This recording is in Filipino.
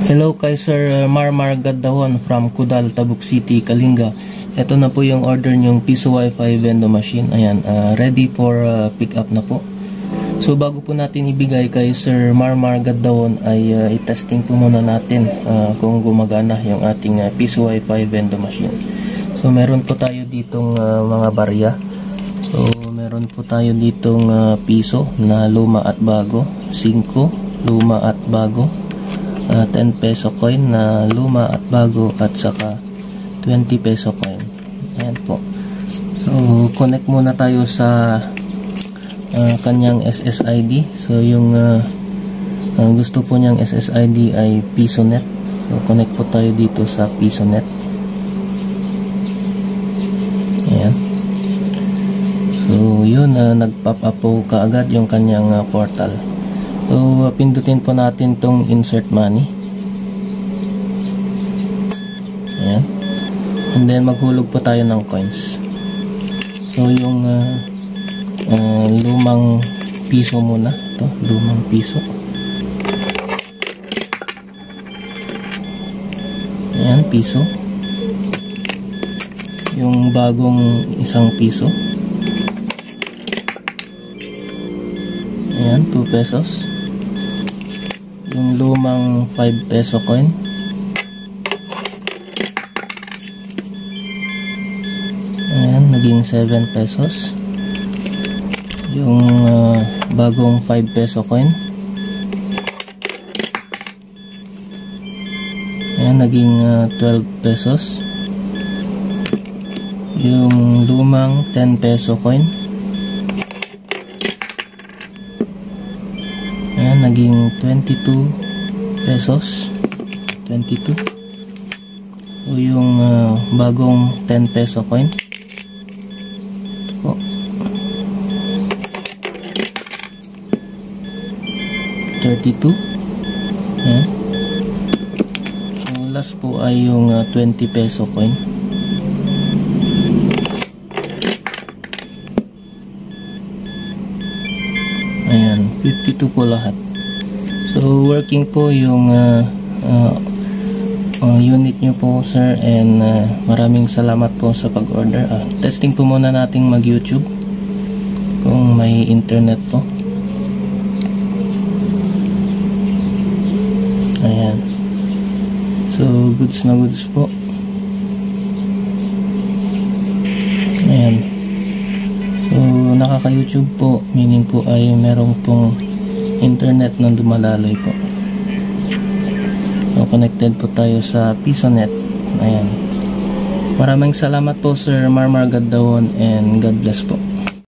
Hello kay Sir Marmar Gadawon from Kudal, Tabuk City, Kalinga. Ito na po yung order nyong piso Wi-Fi vending machine. Ayan, ready for pick up na po. So bago po natin ibigay kay Sir Marmar Gadawon ay i-testing po muna natin kung gumagana yung ating piso Wi-Fi vending machine. So meron po tayo ditong mga barya. So meron po tayo ditong piso na luma at bago, 5 luma at bago, 10 peso coin na luma at bago, at saka 20 peso coin. Ayan po. So connect muna tayo sa kanyang SSID. So yung gusto po niyang SSID ay PisoNet. So connect po tayo dito sa PisoNet. Ayan. So yun, nag-pop up po kaagad yung kanyang portal. So pindutin po natin tong insert money. Ayan. And then maghulog po tayo ng coins. So yung lumang piso muna. Ito, lumang piso. Ayan, piso. Yung bagong 1 piso. Ayan, 2 pesos. Yung lumang 5 peso coin. Ayan, naging 7 pesos. Yung bagong 5 peso coin. Ayan, naging 12 pesos. Yung lumang 10 peso coin. Ayan, naging 22 pesos. 22. O yung bagong 10 peso coin. Ito po. 32. Ayan. So last po ay yung 20 peso coin. Ayan, 52 po lahat. So working po yung unit nyo po, sir, and maraming salamat po sa pag-order. Testing po muna nating mag-YouTube kung may internet po. Ayan. So goods na goods po. Ayan. So nakaka-YouTube po, meaning po ay merong pong internet na dumalaloy po. So connected po tayo sa PisoNet. Ayan. Maraming salamat po, Sir Marmar Gadawon, and God bless po.